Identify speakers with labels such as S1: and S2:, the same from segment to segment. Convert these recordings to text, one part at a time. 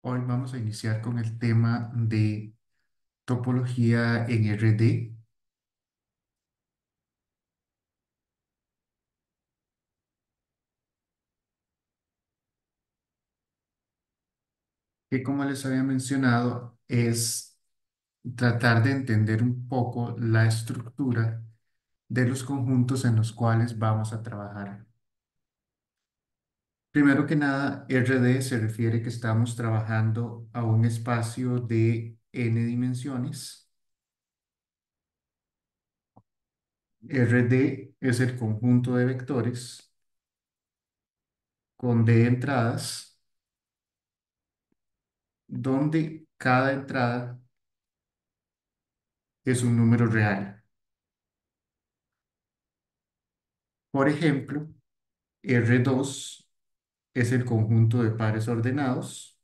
S1: Hoy vamos a iniciar con el tema de topología en RD, que como les había mencionado es tratar de entender un poco la estructura de los conjuntos en los cuales vamos a trabajar. Primero que nada, RD se refiere que estamos trabajando a un espacio de n dimensiones. RD es el conjunto de vectores con D entradas, donde cada entrada es un número real. Por ejemplo, R2 es el conjunto de pares ordenados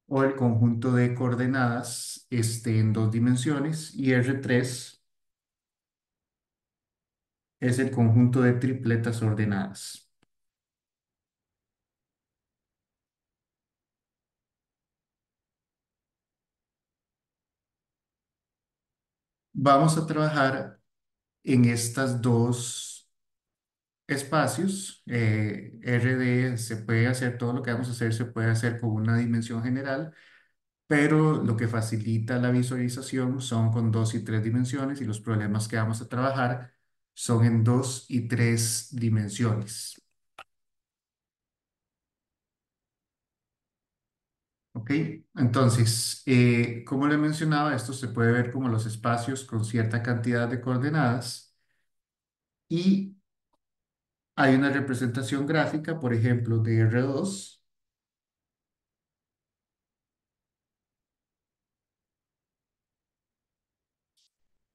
S1: o el conjunto de coordenadas en dos dimensiones, y R3 es el conjunto de tripletas ordenadas. Vamos a trabajar en estas dos espacios. RD se puede hacer, todo lo que vamos a hacer se puede hacer con una dimensión general, pero lo que facilita la visualización son con dos y tres dimensiones, y los problemas que vamos a trabajar son en dos y tres dimensiones. ¿Ok? Entonces, como le mencionaba, esto se puede ver como los espacios con cierta cantidad de coordenadas, y hay una representación gráfica, por ejemplo, de R2.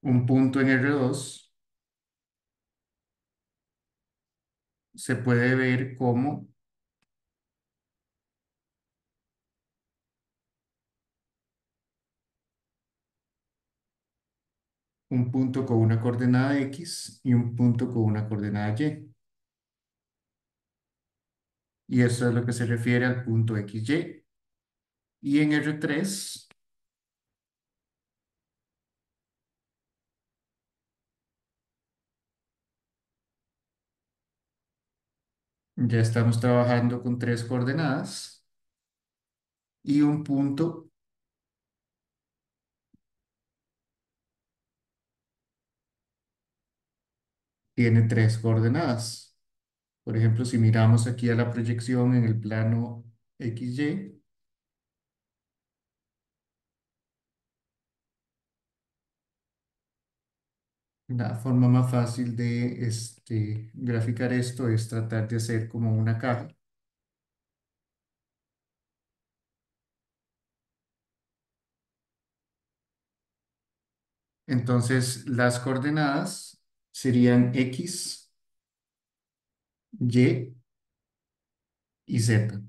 S1: Un punto en R2 se puede ver como un punto con una coordenada X y un punto con una coordenada Y. Y eso es lo que se refiere al punto XY. Y en R3 ya estamos trabajando con tres coordenadas, y un punto tiene tres coordenadas. Por ejemplo, si miramos aquí a la proyección en el plano XY, la forma más fácil de graficar esto es tratar de hacer como una caja. Entonces, las coordenadas serían X, Y y Z,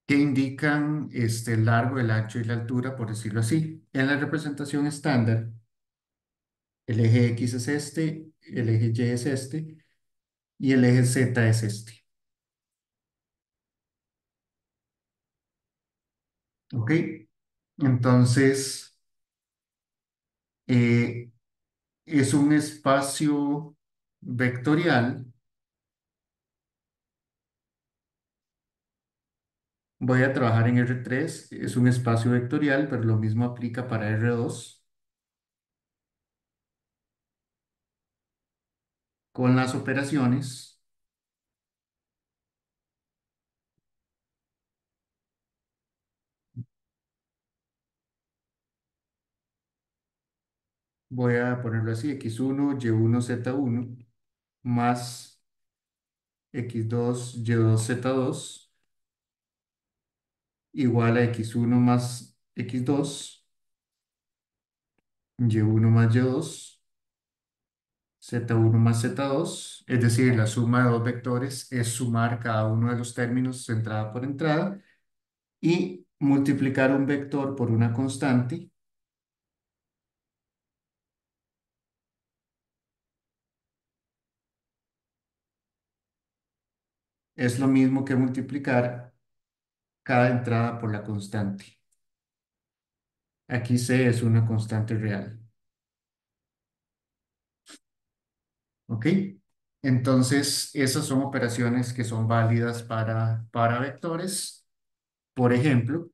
S1: que indican el largo, el ancho y la altura, por decirlo así. En la representación estándar, el eje X es este, el eje Y es este, y el eje Z es este. ¿Ok? Entonces, eh, es un espacio vectorial. Voy a trabajar en R3, es un espacio vectorial, pero lo mismo aplica para R2. Con las operaciones, voy a ponerlo así: x1, y1, z1, más x2, y2, z2, igual a x1 más x2, y1 más y2, z1 más z2. Es decir, la suma de dos vectores es sumar cada uno de los términos entrada por entrada y multiplicar un vector por una constante. es lo mismo que multiplicar cada entrada por la constante. Aquí C es una constante real. ¿Ok? Entonces, esas son operaciones que son válidas para vectores. Por ejemplo,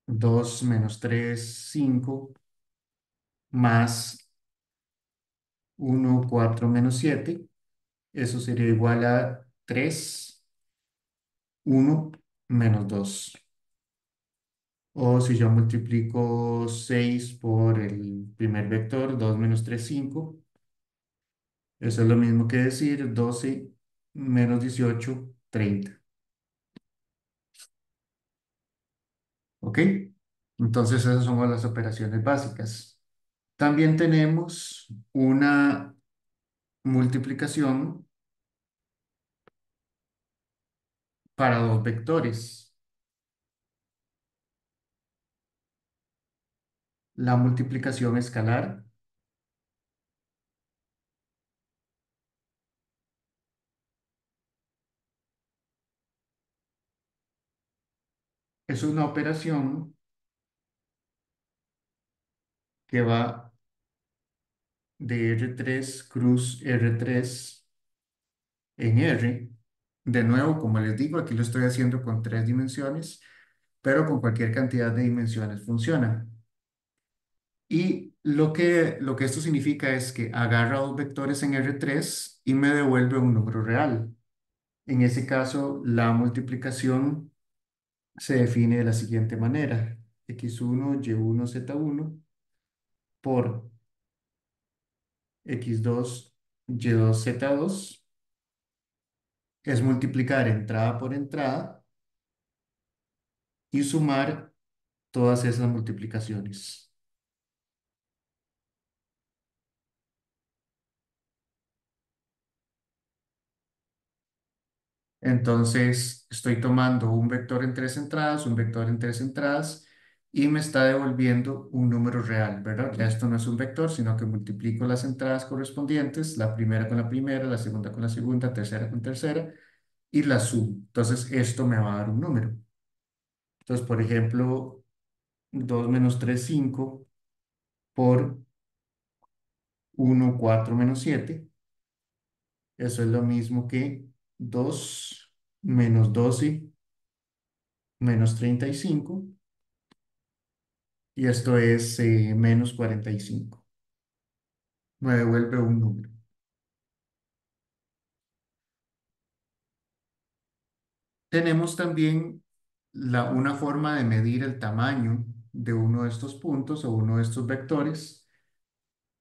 S1: 2 menos 3 5 más 1 4 menos 7. Eso sería igual a 3 1 menos 2. O si yo multiplico 6 por el primer vector, 2 menos 3 5. Eso es lo mismo que decir 12 menos 18 30. ¿Ok? Entonces esas son las operaciones básicas. También tenemos una multiplicación para dos vectores. La multiplicación escalar es una operación que va de R3 cruz R3 en R. De nuevo, como les digo, aquí lo estoy haciendo con tres dimensiones, pero con cualquier cantidad de dimensiones funciona. Y lo que esto significa es que agarra dos vectores en R3 y me devuelve un número real. En ese caso, la multiplicación se define de la siguiente manera: x1 y1 z1 por x2 y2 z2 es multiplicar entrada por entrada y sumar todas esas multiplicaciones. Entonces, estoy tomando un vector en tres entradas, un vector en tres entradas, y me está devolviendo un número real, ¿verdad? Ya esto no es un vector, sino que multiplico las entradas correspondientes, la primera con la primera, la segunda con la segunda, tercera con tercera, y la sumo. Entonces, esto me va a dar un número. Entonces, por ejemplo, 2 menos 3 5 por 1 4 menos 7. Eso es lo mismo que 2 menos 12 menos 35. Y esto es menos 45. Me devuelve un número. Tenemos también una forma de medir el tamaño de uno de estos puntos o uno de estos vectores,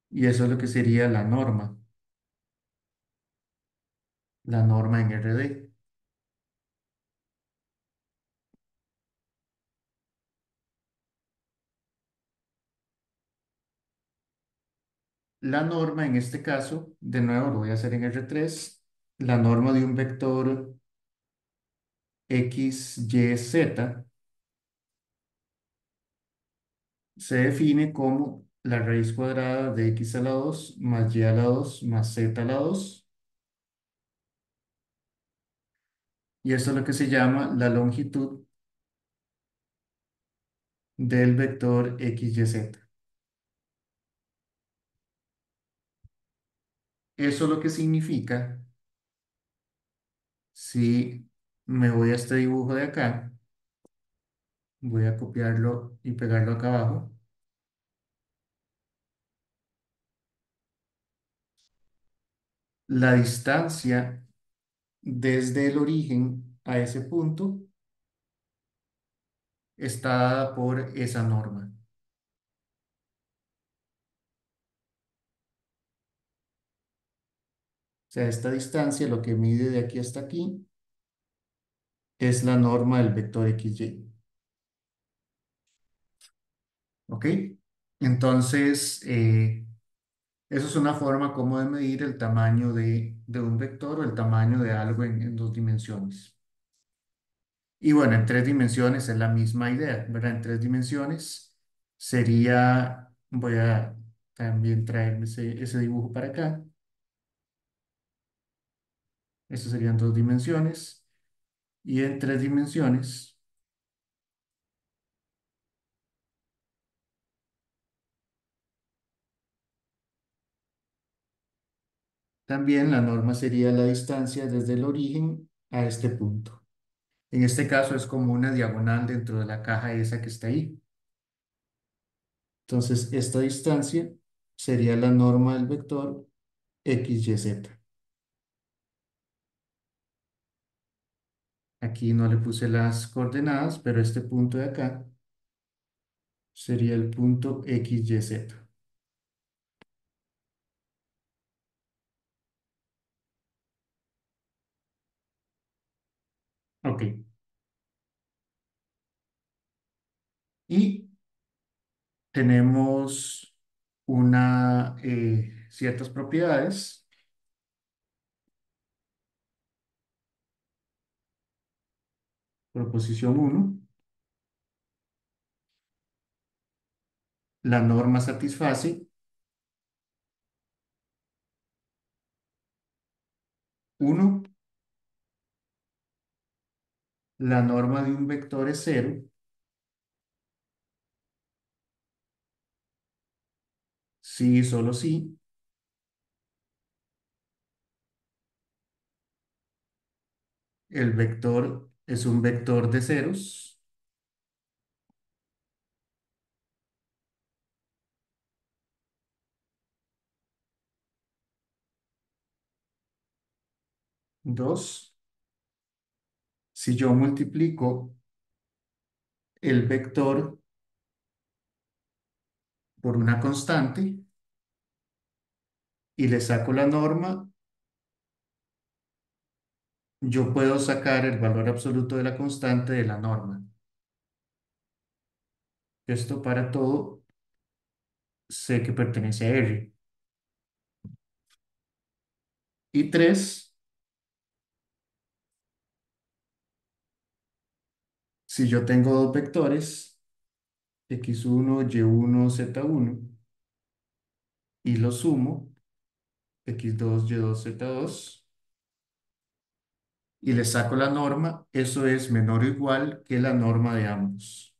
S1: y eso es lo que sería la norma en RD. La norma en este caso, de nuevo lo voy a hacer en R3. La norma de un vector x, y, z se define como la raíz cuadrada de x a la 2 más y a la 2 más z a la 2. Y esto es lo que se llama la longitud del vector x, y, z. Eso lo que significa, si me voy a este dibujo de acá, voy a copiarlo y pegarlo acá abajo. La distancia desde el origen a ese punto está dada por esa norma. O sea, esta distancia, lo que mide de aquí hasta aquí, es la norma del vector xy. ¿Ok? Entonces, eso es una forma como de medir el tamaño de un vector o el tamaño de algo en dos dimensiones. Y bueno, en tres dimensiones es la misma idea, ¿verdad? En tres dimensiones sería, voy a también traerme ese dibujo para acá. Estas serían dos dimensiones. Y en tres dimensiones, también la norma sería la distancia desde el origen a este punto. En este caso es como una diagonal dentro de la caja esa que está ahí. Entonces, esta distancia sería la norma del vector x, y, z. Aquí no le puse las coordenadas, pero este punto de acá sería el punto x, y, z. Ok. Y tenemos ciertas propiedades. Proposición uno: la norma satisface. Uno, la norma de un vector es cero. Sí, solo sí. El vector es un vector de ceros. Dos, si yo multiplico el vector por una constante y le saco la norma, yo puedo sacar el valor absoluto de la constante de la norma. Esto para todo sé que pertenece a R. Y tres, si yo tengo dos vectores, x1, y1, z1, y los sumo, x2, y2, z2, y le saco la norma, eso es menor o igual que la norma de ambos.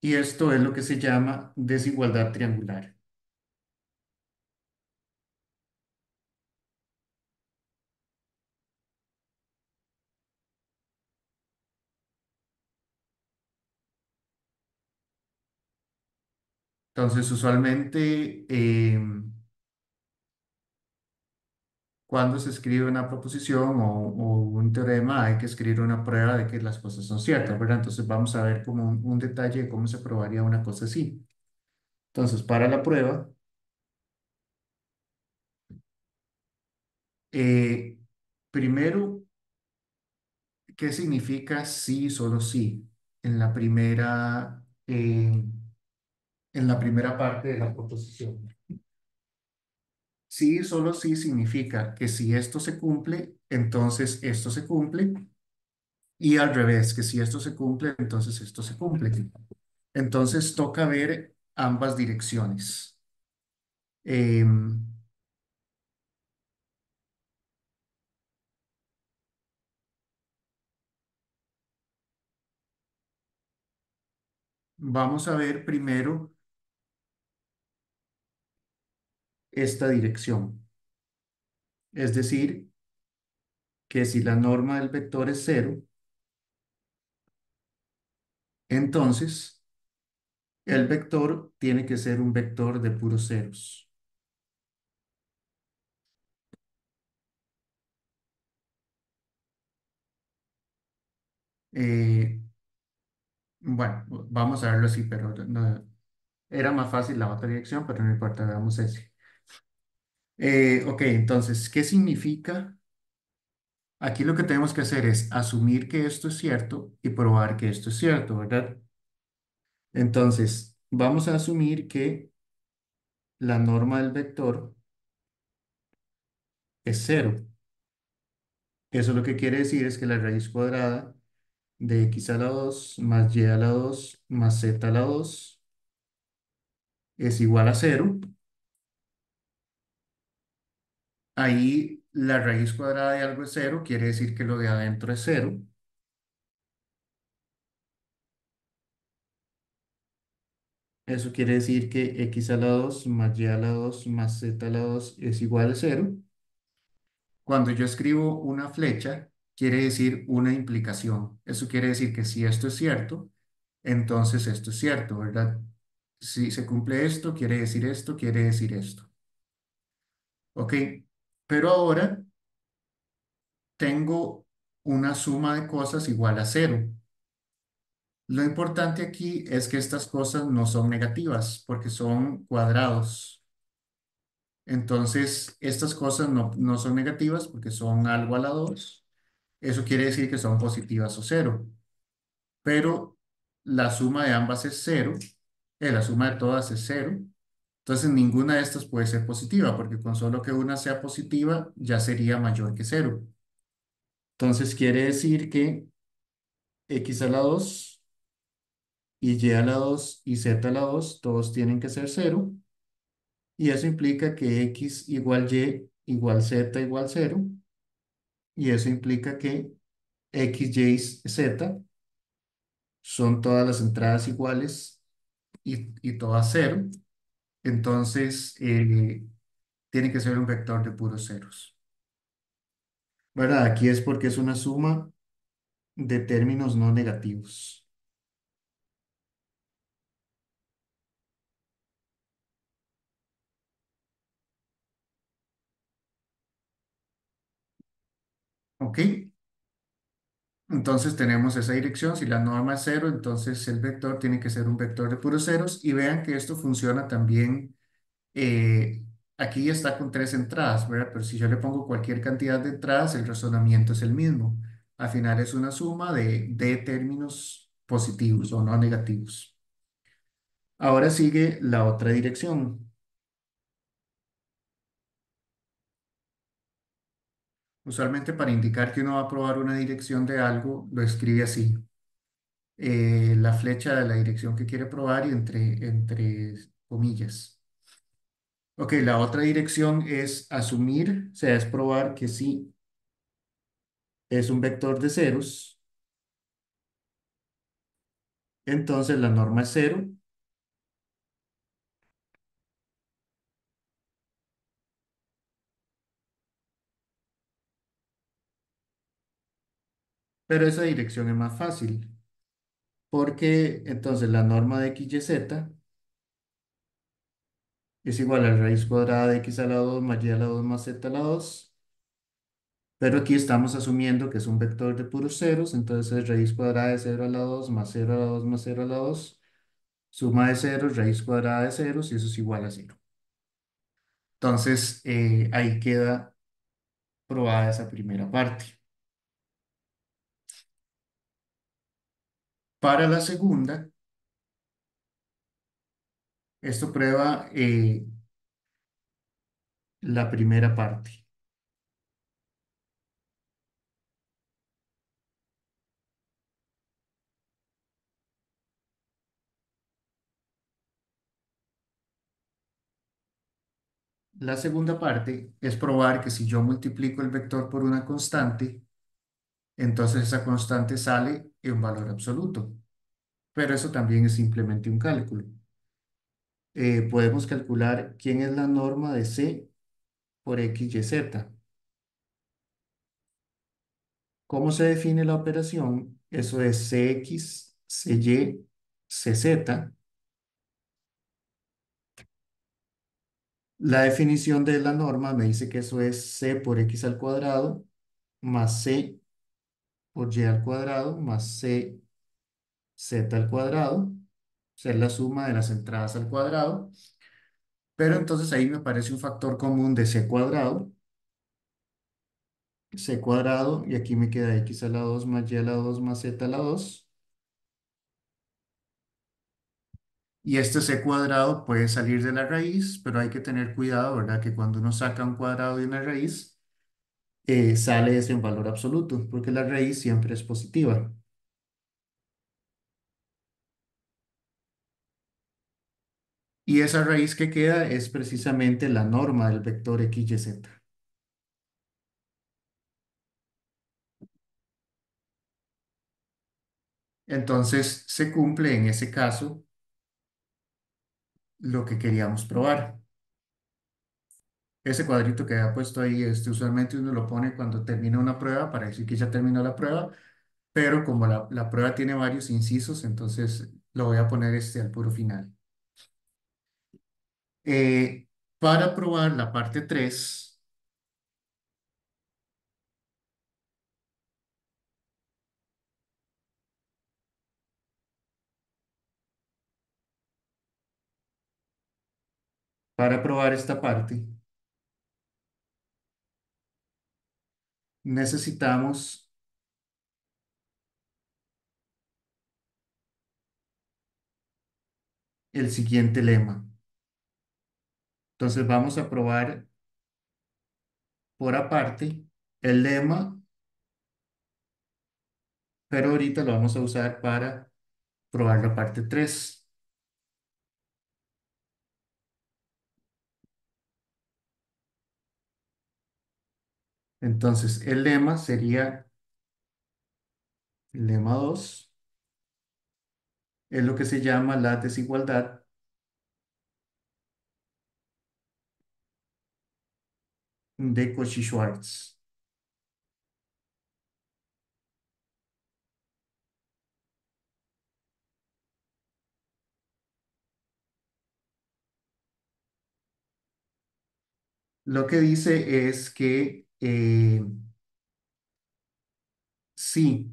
S1: Y esto es lo que se llama desigualdad triangular. Entonces, usualmente, cuando se escribe una proposición o un teorema, hay que escribir una prueba de que las cosas son ciertas, ¿verdad? Entonces, vamos a ver como un detalle de cómo se probaría una cosa así. Entonces, para la prueba, eh, primero, ¿qué significa sí, solo sí? En la primera parte de la proposición. Sí, solo sí significa que si esto se cumple, entonces esto se cumple, y al revés, que si esto se cumple, entonces esto se cumple. Entonces toca ver ambas direcciones. Em, Vamos a ver primero esta dirección. Es decir, que si la norma del vector es cero, entonces el vector tiene que ser un vector de puros ceros. Eh, bueno, vamos a verlo así, pero era más fácil la otra dirección, pero no importa, veamos ese. Ok, entonces, ¿qué significa? Aquí lo que tenemos que hacer es asumir que esto es cierto y probar que esto es cierto, ¿verdad? Entonces, vamos a asumir que la norma del vector es cero. Eso lo que quiere decir es que la raíz cuadrada de x a la 2 más y a la 2 más z a la 2 es igual a cero. Ahí la raíz cuadrada de algo es cero, quiere decir que lo de adentro es cero. Eso quiere decir que x a la 2 más y a la 2 más z a la 2 es igual a cero. Cuando yo escribo una flecha, quiere decir una implicación. Eso quiere decir que si esto es cierto, entonces esto es cierto, ¿verdad? Si se cumple esto, quiere decir esto, quiere decir esto. Ok, pero ahora tengo una suma de cosas igual a cero. Lo importante aquí es que estas cosas no son negativas porque son cuadrados. Entonces, estas cosas no son negativas porque son algo a la 2. Eso quiere decir que son positivas o cero. Pero la suma de ambas es cero. La suma de todas es cero. Entonces, ninguna de estas puede ser positiva porque con solo que una sea positiva ya sería mayor que cero. Entonces, quiere decir que x a la 2 y y a la 2 y z a la 2 todos tienen que ser cero. Y eso implica que x igual y igual z igual cero. Y eso implica que x, y, z son todas las entradas iguales y todas cero. Entonces, tiene que ser un vector de puros ceros. ¿Verdad? Aquí es porque es una suma de términos no negativos. ¿Ok? Entonces tenemos esa dirección. Si la norma es cero, entonces el vector tiene que ser un vector de puros ceros. Y vean que esto funciona también. eh, Aquí ya está con tres entradas, ¿verdad? Pero si yo le pongo cualquier cantidad de entradas, el razonamiento es el mismo. Al final es una suma de términos positivos o no negativos. Ahora sigue la otra dirección. Usualmente para indicar que uno va a probar una dirección de algo, lo escribe así. La flecha de la dirección que quiere probar y entre comillas. Ok, la otra dirección es asumir, o sea, es probar que sí es un vector de ceros. Entonces la norma es cero, pero esa dirección es más fácil, porque entonces la norma de x, y, z es igual a la raíz cuadrada de x a la 2 más y a la 2 más z a la 2. Pero aquí estamos asumiendo que es un vector de puros ceros, entonces es raíz cuadrada de cero a la 2 más cero a la 2 más cero a la 2, suma de ceros, raíz cuadrada de ceros, y eso es igual a cero. Entonces, ahí queda probada esa primera parte. Para la segunda, esto prueba la primera parte. La segunda parte es probar que si yo multiplico el vector por una constante, entonces esa constante sale en un valor absoluto. Pero eso también es simplemente un cálculo. Podemos calcular quién es la norma de C por X, Y, Z. ¿Cómo se define la operación? Eso es CX, CY, CZ. La definición de la norma me dice que eso es C por X al cuadrado más C por Y al cuadrado más C Z al cuadrado. O sea, es la suma de las entradas al cuadrado. Pero entonces ahí me aparece un factor común de C cuadrado, y aquí me queda X a la 2 más Y a la 2 más Z a la 2. Y este C cuadrado puede salir de la raíz, pero hay que tener cuidado, ¿verdad? Que cuando uno saca un cuadrado de una raíz, sale ese en valor absoluto, porque la raíz siempre es positiva. Y esa raíz que queda es precisamente la norma del vector x, y, z. Entonces se cumple en ese caso lo que queríamos probar. Ese cuadrito que había puesto ahí, usualmente uno lo pone cuando termina una prueba para decir que ya terminó la prueba, pero como la prueba tiene varios incisos, entonces lo voy a poner al puro final. Eh, para probar la parte 3, para probar esta parte, necesitamos el siguiente lema. Entonces vamos a probar por aparte el lema, pero ahorita lo vamos a usar para probar la parte 3. Entonces el lema sería el lema 2, es lo que se llama la desigualdad de Cauchy-Schwarz. Lo que dice es que si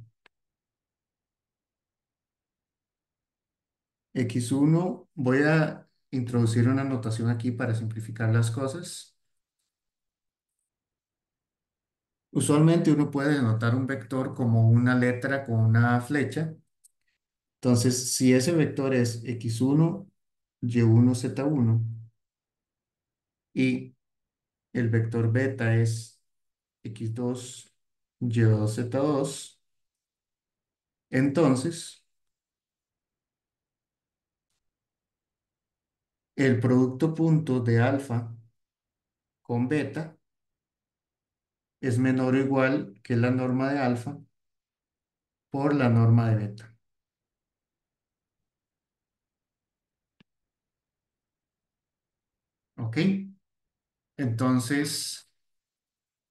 S1: x1, voy a introducir una notación aquí para simplificar las cosas. Usualmente uno puede denotar un vector como una letra con una flecha. Entonces, si ese vector es x1, y1, z1 y el vector beta es x2, y2, z2, entonces el producto punto de alfa con beta es menor o igual que la norma de alfa por la norma de beta. ¿Ok? Entonces,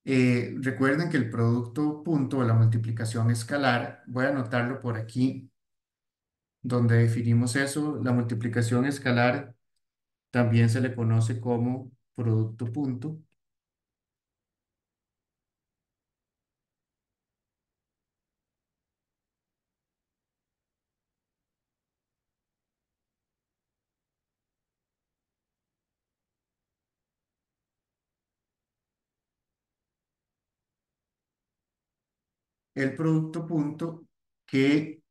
S1: recuerden que el producto punto o la multiplicación escalar, voy a anotarlo por aquí donde definimos eso. La multiplicación escalar también se le conoce como producto punto. El producto punto que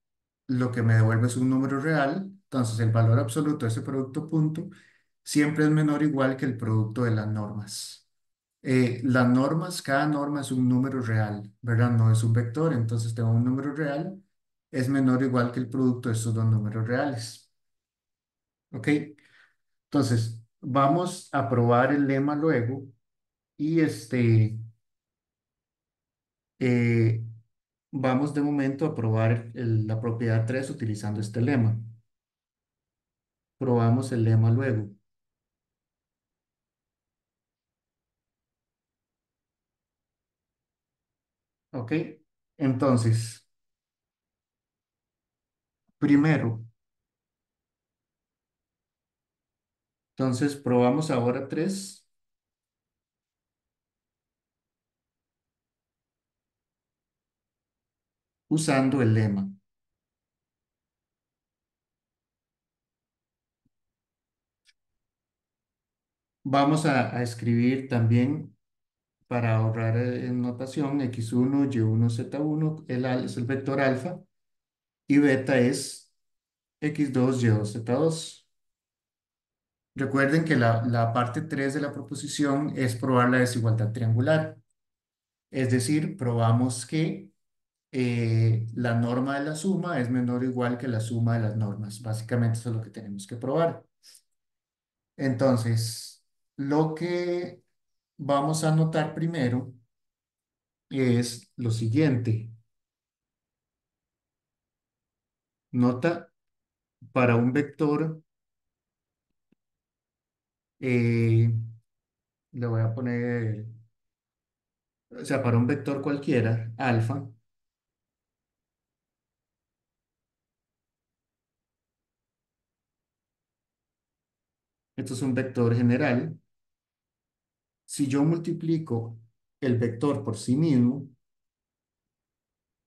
S1: lo que me devuelve es un número real, entonces el valor absoluto de ese producto punto siempre es menor o igual que el producto de las normas. Las normas, cada norma es un número real, ¿verdad? No es un vector, entonces tengo un número real, es menor o igual que el producto de estos dos números reales. ¿Ok? Entonces, vamos a probar el lema luego y eh, vamos de momento a probar la propiedad 3 utilizando este lema. Probamos el lema luego. ¿Ok? Entonces, primero, entonces probamos ahora 3 usando el lema. Vamos a escribir también para ahorrar en notación x1, y1, z1, es el vector alfa y beta es x2, y2, z2. Recuerden que la parte 3 de la proposición es probar la desigualdad triangular. Es decir, probamos que la norma de la suma es menor o igual que la suma de las normas. Básicamente eso es lo que tenemos que probar. Entonces, lo que vamos a notar primero es lo siguiente. Nota para un vector, eh, le voy a poner, o sea, para un vector cualquiera, alfa, esto es un vector general. Si yo multiplico el vector por sí mismo,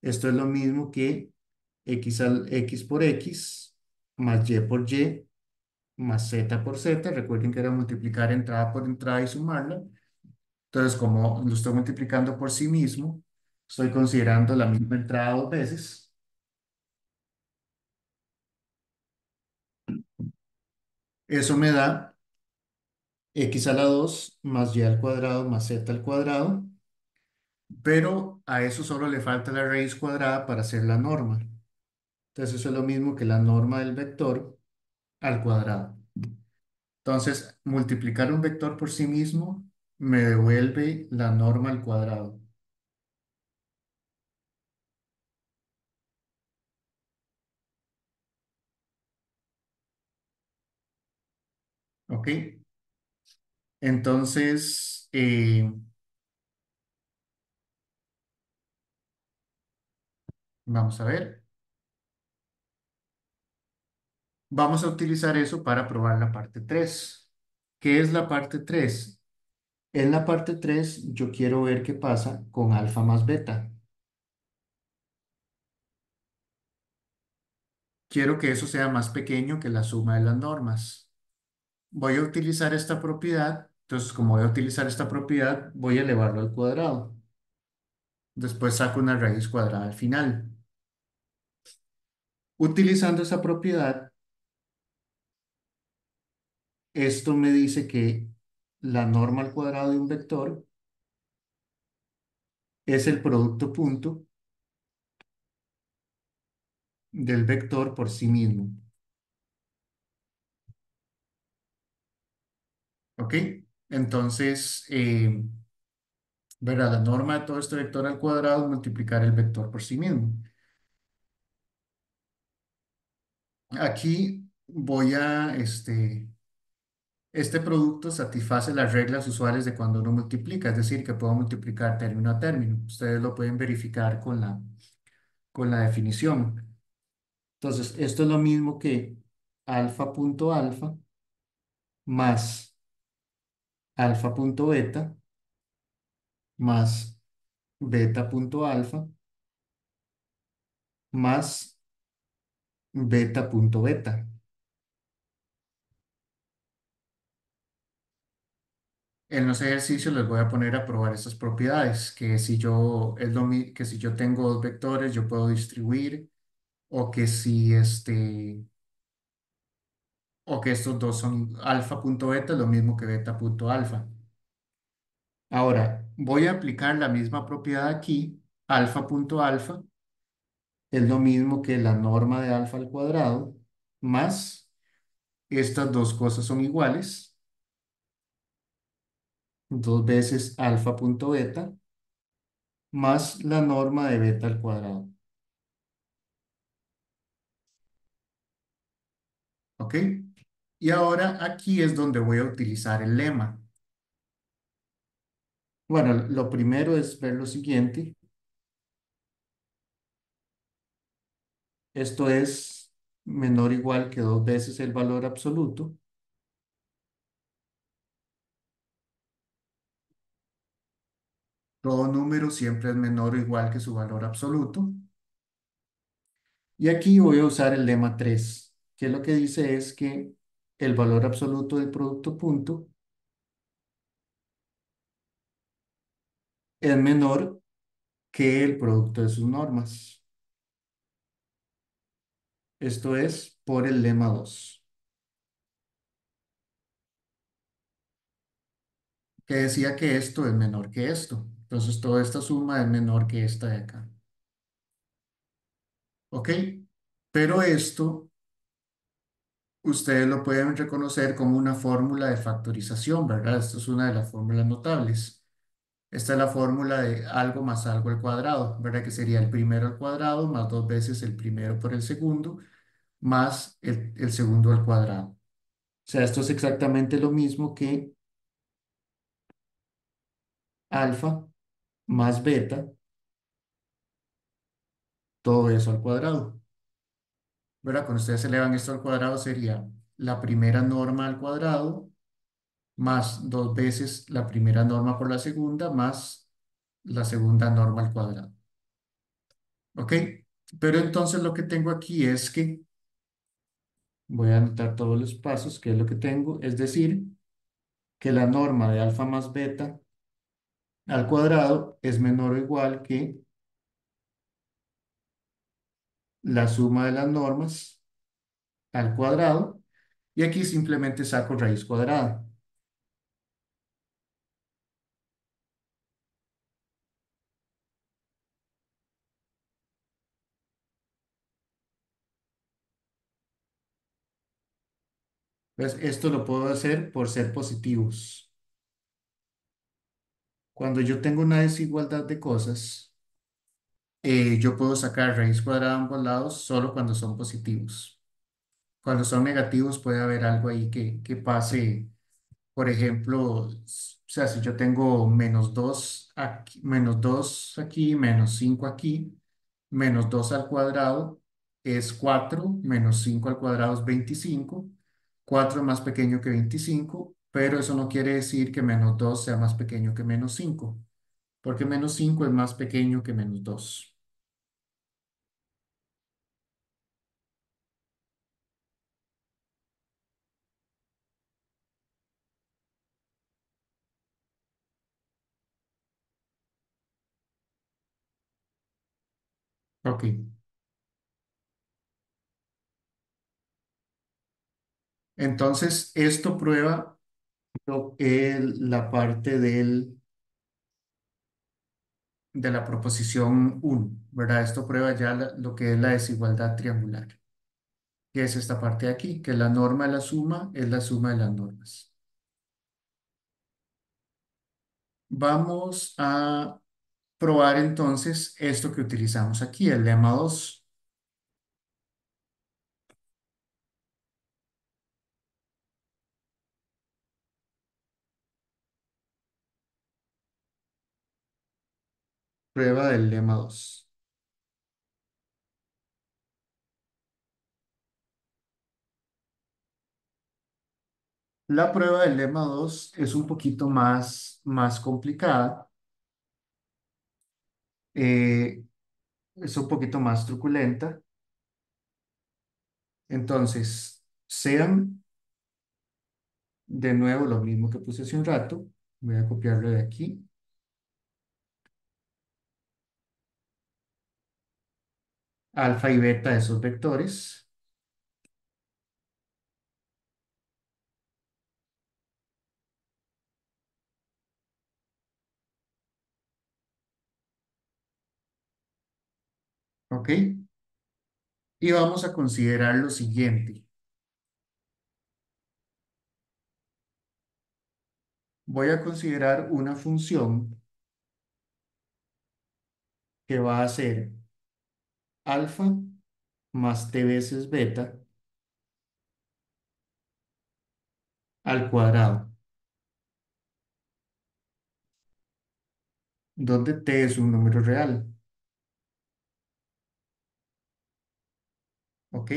S1: esto es lo mismo que x por x más y por y más z por z. Recuerden que era multiplicar entrada por entrada y sumarla. Entonces, como lo estoy multiplicando por sí mismo, estoy considerando la misma entrada dos veces. Eso me da x a la 2 más y al cuadrado más z al cuadrado, pero a eso solo le falta la raíz cuadrada para hacer la norma. Entonces, eso es lo mismo que la norma del vector al cuadrado. Entonces, multiplicar un vector por sí mismo me devuelve la norma al cuadrado. ¿Ok? Entonces, vamos a ver. Vamos a utilizar eso para probar la parte 3. ¿Qué es la parte 3? En la parte 3 yo quiero ver qué pasa con alfa más beta. Quiero que eso sea más pequeño que la suma de las normas. Voy a utilizar esta propiedad. Entonces, como voy a utilizar esta propiedad, voy a elevarlo al cuadrado. Después saco una raíz cuadrada al final. Utilizando esa propiedad, esto me dice que la norma al cuadrado de un vector es el producto punto del vector por sí mismo. ¿Ok? Entonces, verá, la norma de todo este vector al cuadrado es multiplicar el vector por sí mismo. Aquí voy a, este producto satisface las reglas usuales de cuando uno multiplica, es decir, que puedo multiplicar término a término. Ustedes lo pueden verificar con la definición. Entonces, esto es lo mismo que alfa punto alfa más alfa punto beta más beta punto alfa más beta punto beta. En los ejercicios les voy a poner a probar estas propiedades, que si yo, que si yo tengo dos vectores, yo puedo distribuir, o que si o que estos dos son alfa punto beta, lo mismo que beta punto alfa. Ahora, voy a aplicar la misma propiedad aquí, alfa punto alfa, es lo mismo que la norma de alfa al cuadrado, más estas dos cosas son iguales, dos veces alfa punto beta, más la norma de beta al cuadrado. ¿Ok? Y ahora aquí es donde voy a utilizar el lema. Bueno, lo primero es ver lo siguiente. Esto es menor o igual que dos veces el valor absoluto. Todo número siempre es menor o igual que su valor absoluto. Y aquí voy a usar el lema 3, que lo que dice es que el valor absoluto del producto punto es menor que el producto de sus normas. Esto es por el lema 2, que decía que esto es menor que esto. Entonces, toda esta suma es menor que esta de acá. ¿Ok? Pero esto Ustedes lo pueden reconocer como una fórmula de factorización, ¿verdad? Esta es una de las fórmulas notables. Esta es la fórmula de algo más algo al cuadrado, ¿verdad? Que sería el primero al cuadrado más dos veces el primero por el segundo más el segundo al cuadrado. O sea, esto es exactamente lo mismo que alfa más beta, todo eso al cuadrado. ¿Verdad? Cuando ustedes elevan esto al cuadrado sería la primera norma al cuadrado más dos veces la primera norma por la segunda más la segunda norma al cuadrado. ¿Ok? Pero entonces lo que tengo aquí es que voy a anotar todos los pasos, que es lo que tengo, es decir, que la norma de alfa más beta al cuadrado es menor o igual que la suma de las normas al cuadrado, y aquí simplemente saco raíz cuadrada. Entonces, esto lo puedo hacer por ser positivos. Cuando yo tengo una desigualdad de cosas, yo puedo sacar raíz cuadrada a ambos lados solo cuando son positivos. Cuando son negativos puede haber algo ahí que pase. Por ejemplo, o sea, si yo tengo menos 2 aquí, menos 5 aquí, menos 2 al cuadrado es 4 menos 5 al cuadrado es 25. 4 es más pequeño que 25, pero eso no quiere decir que menos 2 sea más pequeño que menos 5, porque menos 5 es más pequeño que menos 2. Ok, entonces esto prueba la parte de la proposición uno, ¿verdad? Esto prueba ya lo que es la desigualdad triangular, que es esta parte de aquí, que la norma de la suma es la suma de las normas. Vamos a probar entonces esto que utilizamos aquí, el lema 2. Prueba del lema 2. La prueba del lema 2 es un poquito más complicada, eh, es un poquito más truculenta. Entonces, sean de nuevo lo mismo que puse hace un rato. Voy a copiarlo de aquí. Alfa y beta de esos vectores. ¿Ok? Y vamos a considerar lo siguiente. Voy a considerar una función que va a ser alfa más t veces beta al cuadrado, donde t es un número real. ¿Ok?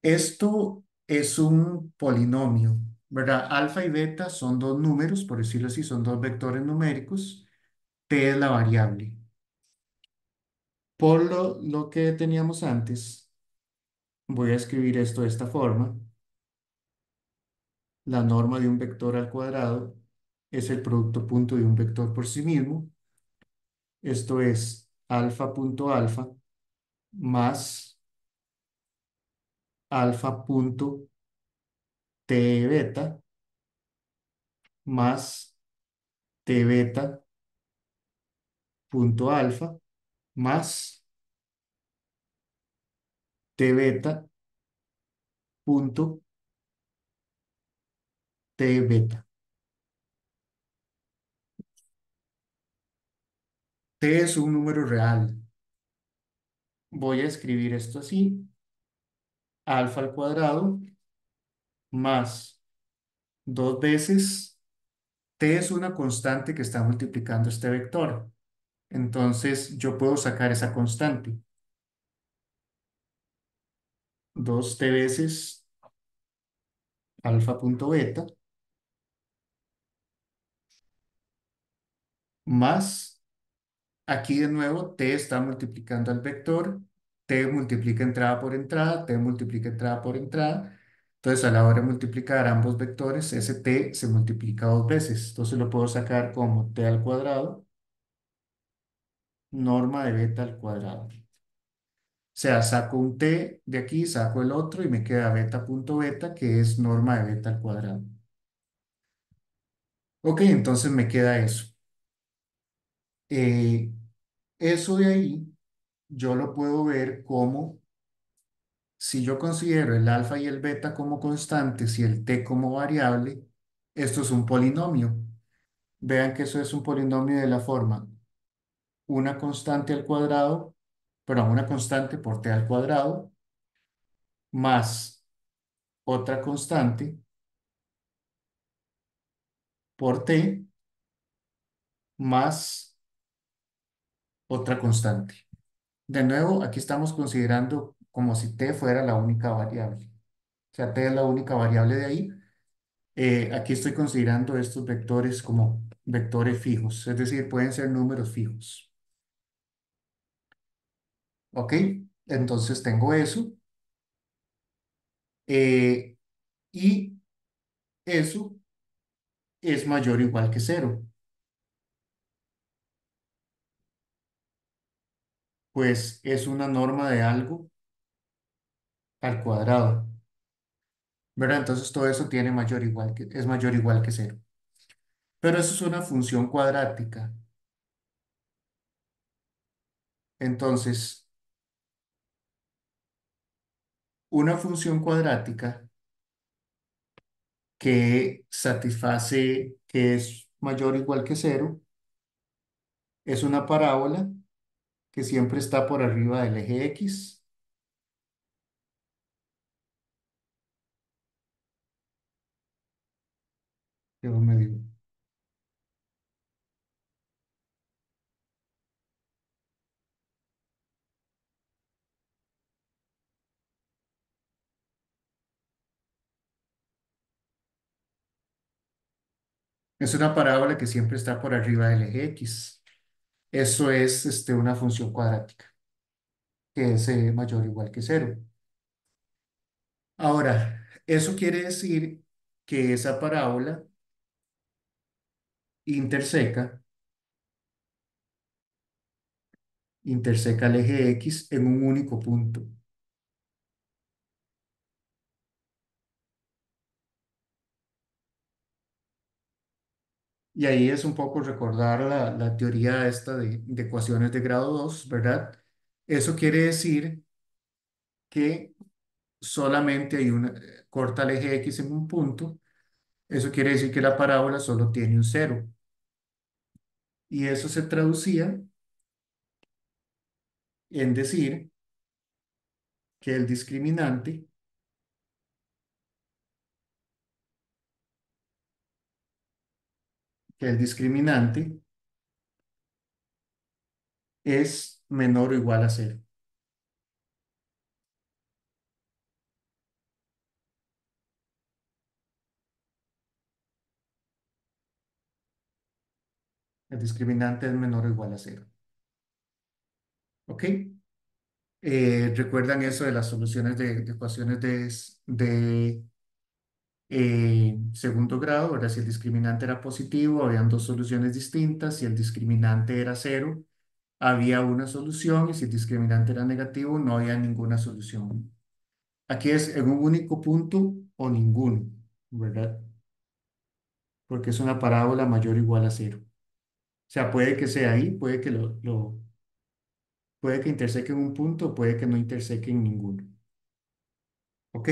S1: Esto es un polinomio, ¿verdad? Alfa y beta son dos números, por decirlo así, son dos vectores numéricos. T es la variable. Por lo que teníamos antes, voy a escribir esto de esta forma. La norma de un vector al cuadrado es el producto punto de un vector por sí mismo. Esto es alfa punto alfa más alfa punto t beta más t beta punto alfa más t beta punto t beta. T es un número real. Voy a escribir esto así: alfa al cuadrado más dos veces. T es una constante que está multiplicando este vector. Entonces yo puedo sacar esa constante. Dos t veces alfa punto beta más, aquí de nuevo, t está multiplicando al vector, t multiplica entrada por entrada, t multiplica entrada por entrada. Entonces, a la hora de multiplicar ambos vectores, ese t se multiplica dos veces. Entonces, lo puedo sacar como t al cuadrado, norma de beta al cuadrado. O sea, saco un t de aquí, saco el otro y me queda beta punto beta, que es norma de beta al cuadrado. Ok, entonces me queda eso. Eh, Eso de ahí yo lo puedo ver como, si yo considero el alfa y el beta como constantes y el t como variable, esto es un polinomio. Vean que eso es un polinomio de la forma una constante al cuadrado, perdón, una constante por t al cuadrado, más otra constante por t, más otra constante. De nuevo, aquí estamos considerando como si t fuera la única variable. O sea, t es la única variable de ahí. Aquí estoy considerando estos vectores como vectores fijos, es decir, pueden ser números fijos. ¿Ok? Entonces tengo eso. eh, y eso es mayor o igual que cero. Pues es una norma de algo al cuadrado. ¿Verdad? Entonces todo eso tiene mayor igual que, es mayor o igual que cero. Pero eso es una función cuadrática. Entonces, una función cuadrática que satisface que es mayor o igual que cero es una parábola que siempre está por arriba del eje X. Yo me digo, es una parábola que siempre está por arriba del eje X. Eso es una función cuadrática, que es mayor o igual que cero. Ahora, eso quiere decir que esa parábola interseca, interseca el eje X en un único punto. Y ahí es un poco recordar la teoría esta de ecuaciones de grado 2, ¿verdad? Eso quiere decir que solamente hay una, corta el eje X en un punto. Eso quiere decir que la parábola solo tiene un cero. Y eso se traducía en decir que el discriminante, que el discriminante es menor o igual a cero. El discriminante es menor o igual a cero. ¿Ok? ¿Recuerdan eso de las soluciones de ecuaciones de segundo grado? ¿Verdad? Si el discriminante era positivo, habían dos soluciones distintas. Si el discriminante era cero, había una solución. Y si el discriminante era negativo, no había ninguna solución. Aquí es en un único punto o ninguno, ¿verdad? Porque es una parábola mayor o igual a cero. O sea, puede que sea ahí, puede que interseque en un punto, puede que no interseque en ninguno. ¿ok?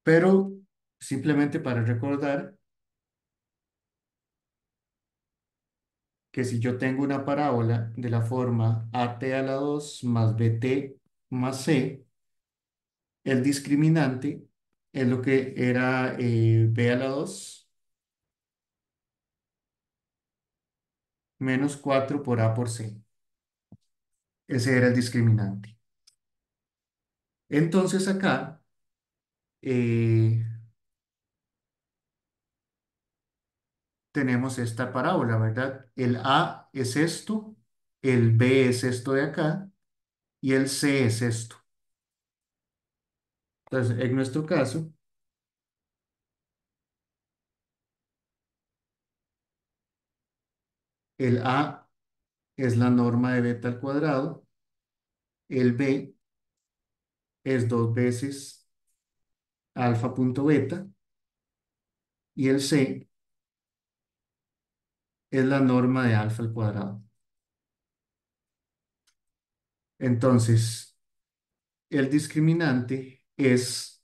S1: Pero simplemente para recordar que si yo tengo una parábola de la forma at a la 2 más bt más c, el discriminante es lo que era b a la 2 menos 4 por a por c. Ese era el discriminante. Entonces acá eh, tenemos esta parábola, ¿verdad? El a es esto, el b es esto de acá y el c es esto. Entonces, en nuestro caso, el a es la norma de beta al cuadrado, el b es dos veces alfa punto beta y el c es la norma de alfa al cuadrado. Entonces, el discriminante es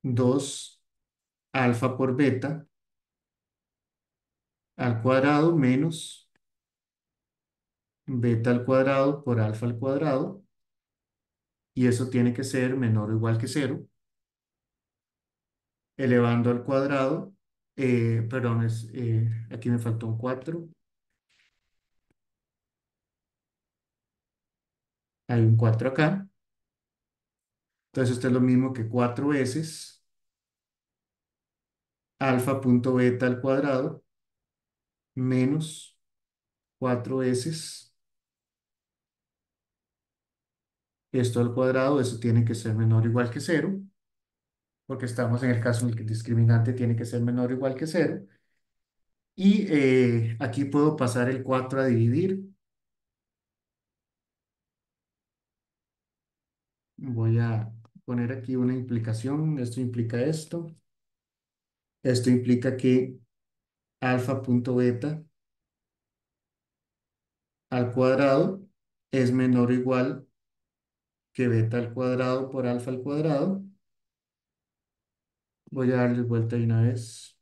S1: 2 alfa por beta al cuadrado menos beta al cuadrado por alfa al cuadrado, y eso tiene que ser menor o igual que cero, elevando al cuadrado, perdón, aquí me faltó un 4, hay un 4 acá, entonces esto es lo mismo que 4 veces alfa punto beta al cuadrado menos 4 veces esto al cuadrado, eso tiene que ser menor o igual que cero, porque estamos en el caso en el que el discriminante tiene que ser menor o igual que cero. Y aquí puedo pasar el 4 a dividir. Voy a poner aquí una implicación. Esto implica esto. Esto implica que alfa punto beta al cuadrado es menor o igual que beta al cuadrado por alfa al cuadrado. Voy a darle vuelta de una vez.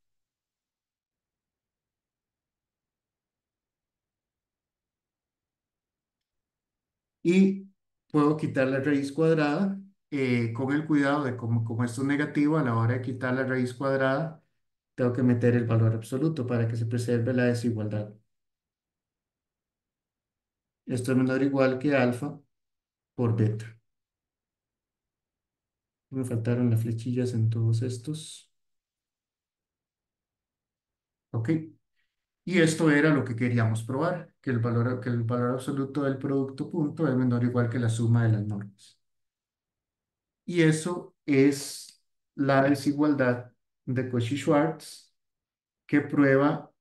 S1: Y puedo quitar la raíz cuadrada con el cuidado de como esto es negativo, a la hora de quitar la raíz cuadrada, tengo que meter el valor absoluto para que se preserve la desigualdad. Esto es menor o igual que alfa por beta. Me faltaron las flechillas en todos estos. Ok. Y esto era lo que queríamos probar, que el valor absoluto del producto punto es menor o igual que la suma de las normas. Y eso es la desigualdad de Cauchy-Schwarz que prueba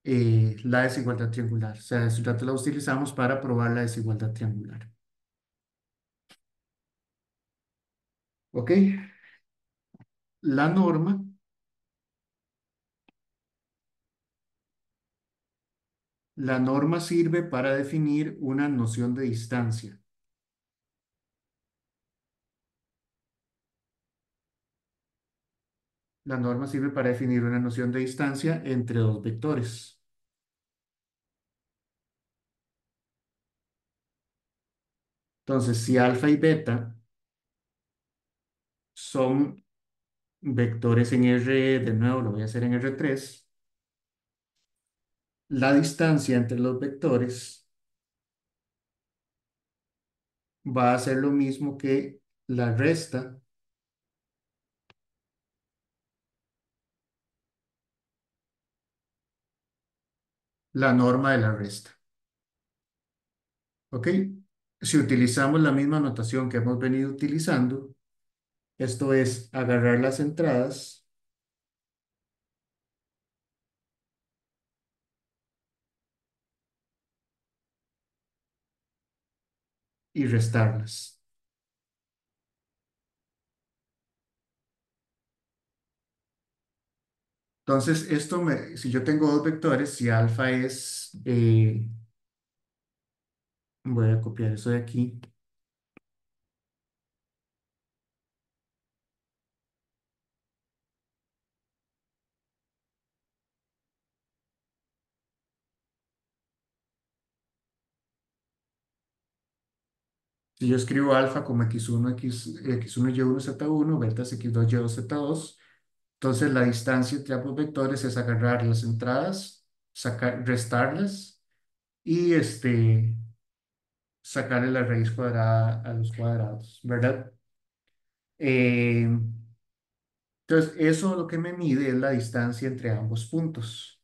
S1: la desigualdad triangular. O sea, ese dato la utilizamos para probar la desigualdad triangular. ¿Ok? La norma, la norma sirve para definir una noción de distancia. La norma sirve para definir una noción de distancia entre dos vectores. Entonces, si alfa y beta son vectores en R, de nuevo lo voy a hacer en R3, la distancia entre los vectores va a ser lo mismo que la resta, la norma de la resta. ¿Ok? Si utilizamos la misma notación que hemos venido utilizando, esto es agarrar las entradas y restarlas. Entonces, si yo tengo dos vectores, si alfa es Voy a copiar eso de aquí. Si yo escribo alfa como x1, x1 y1 z1, betas x2 y2 z2, entonces la distancia entre ambos vectores es agarrar las entradas, restarlas y sacarle la raíz cuadrada a los cuadrados, ¿verdad? Eh, entonces, eso lo que me mide es la distancia entre ambos puntos.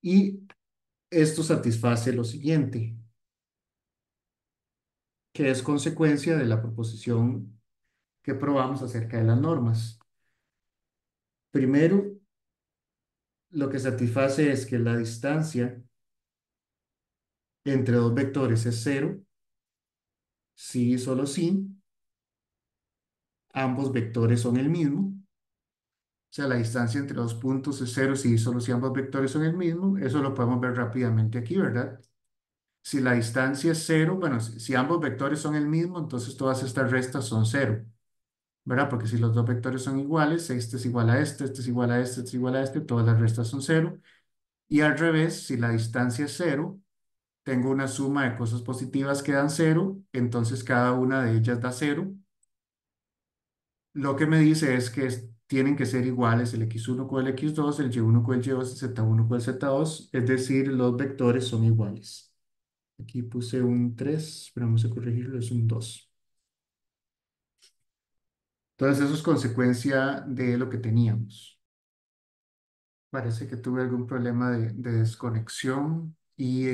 S1: Y esto satisface lo siguiente, que es consecuencia de la proposición que probamos acerca de las normas. Primero, lo que satisface es que la distancia entre dos vectores es cero, si y solo si ambos vectores son el mismo. O sea, la distancia entre dos puntos es cero si y solo si ambos vectores son el mismo. Eso lo podemos ver rápidamente aquí, ¿verdad? Si la distancia es cero, bueno, si ambos vectores son el mismo, entonces todas estas restas son cero, ¿verdad? Porque si los dos vectores son iguales, este es igual a este es igual a este es igual a este, todas las restas son cero. Y al revés, si la distancia es cero, tengo una suma de cosas positivas que dan cero, entonces cada una de ellas da cero. Lo que me dice es que tienen que ser iguales el x1 con el x2, el y1 con el y2, el z1 con el z2, es decir, los vectores son iguales. Aquí puse un 3, pero vamos a corregirlo, es un 2. Entonces eso es consecuencia de lo que teníamos. Parece que tuve algún problema de desconexión y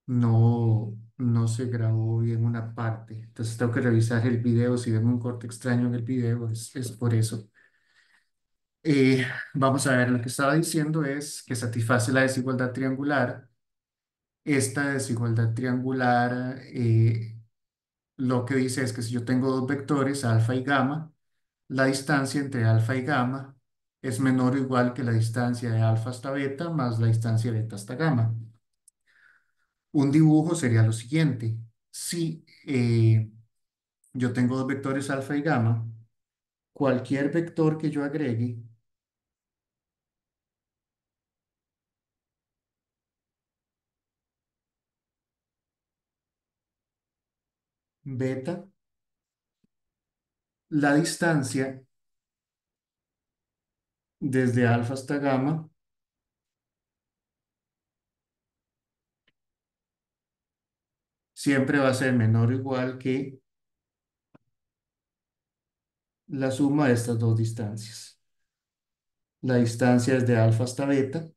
S1: no se grabó bien una parte. Entonces tengo que revisar el video. Si ven un corte extraño en el video, es por eso. Vamos a ver, lo que estaba diciendo es que satisface la desigualdad triangular. Esta desigualdad triangular lo que dice es que si yo tengo dos vectores, alfa y gamma, la distancia entre alfa y gamma es menor o igual que la distancia de alfa hasta beta más la distancia de beta hasta gamma. Un dibujo sería lo siguiente. Si yo tengo dos vectores alfa y gamma, cualquier vector que yo agregue, beta, la distancia desde alfa hasta gamma siempre va a ser menor o igual que la suma de estas dos distancias. La distancia desde alfa hasta beta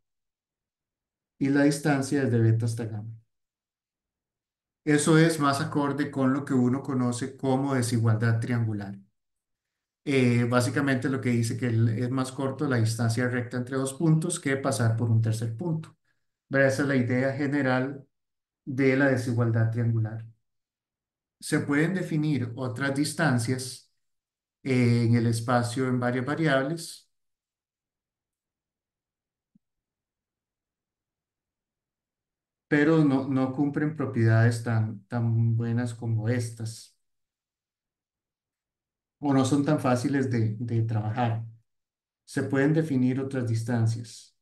S1: y la distancia desde beta hasta gamma. Eso es más acorde con lo que uno conoce como desigualdad triangular. Básicamente lo que dice que es más corto la distancia recta entre dos puntos que pasar por un tercer punto. ¿Verdad? Esa es la idea general de la desigualdad triangular. Se pueden definir otras distancias en el espacio en varias variables, pero no cumplen propiedades tan buenas como estas, o no son tan fáciles de trabajar. Se pueden definir otras distancias.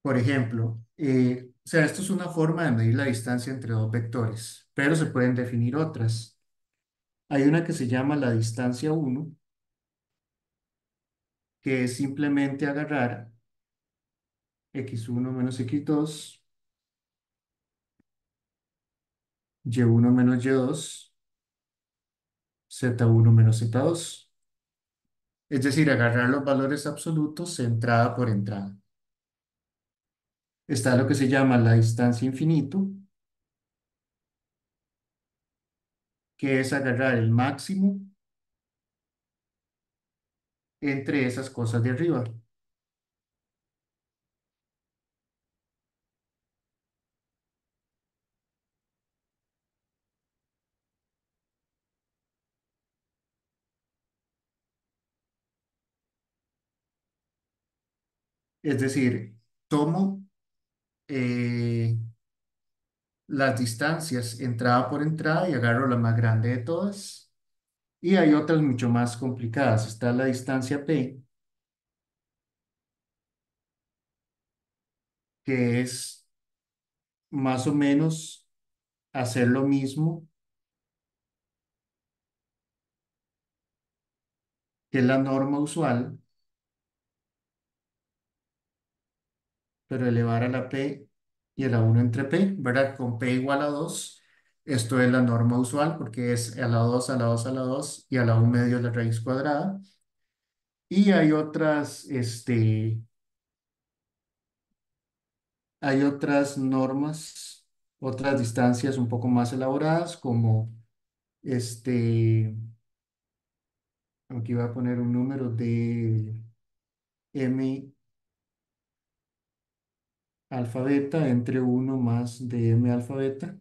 S1: Por ejemplo, o sea, esto es una forma de medir la distancia entre dos vectores, pero se pueden definir otras. Hay una que se llama la distancia uno, que es simplemente agarrar x1 menos x2, y1 menos y2, z1 menos z2. Es decir, agarrar los valores absolutos entrada por entrada. Está lo que se llama la distancia infinito, que es agarrar el máximo entre esas cosas de arriba. Es decir, tomo eh, las distancias entrada por entrada y agarro la más grande de todas. Y hay otras mucho más complicadas. Está la distancia P, que es más o menos hacer lo mismo que la norma usual, pero elevar a la P y a la uno entre P, ¿verdad? Con P igual a 2. Esto es la norma usual porque es a la 2 a la 2 a la 2 y a la 1 medio la raíz cuadrada. Y hay otras normas, otras distancias un poco más elaboradas, como este, aquí voy a poner un número de m alfa beta entre uno más de m alfa beta,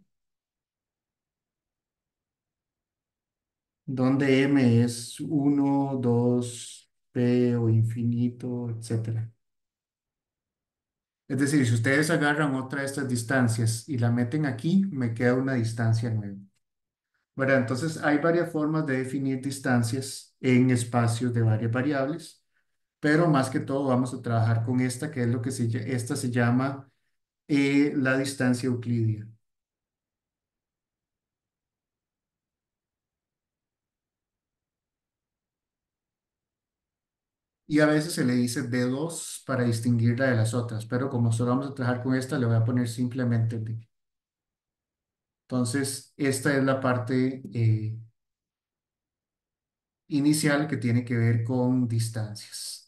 S1: donde m es uno 2 p o infinito, etcétera. Es decir, si ustedes agarran otra de estas distancias y la meten aquí, me queda una distancia nueva. Bueno, entonces hay varias formas de definir distancias en espacios de varias variables, pero más que todo vamos a trabajar con esta, que es lo que esta se llama la distancia euclidia. Y a veces se le dice B2 para distinguirla de las otras, pero como solo vamos a trabajar con esta, le voy a poner simplemente B. Entonces, esta es la parte inicial que tiene que ver con distancias.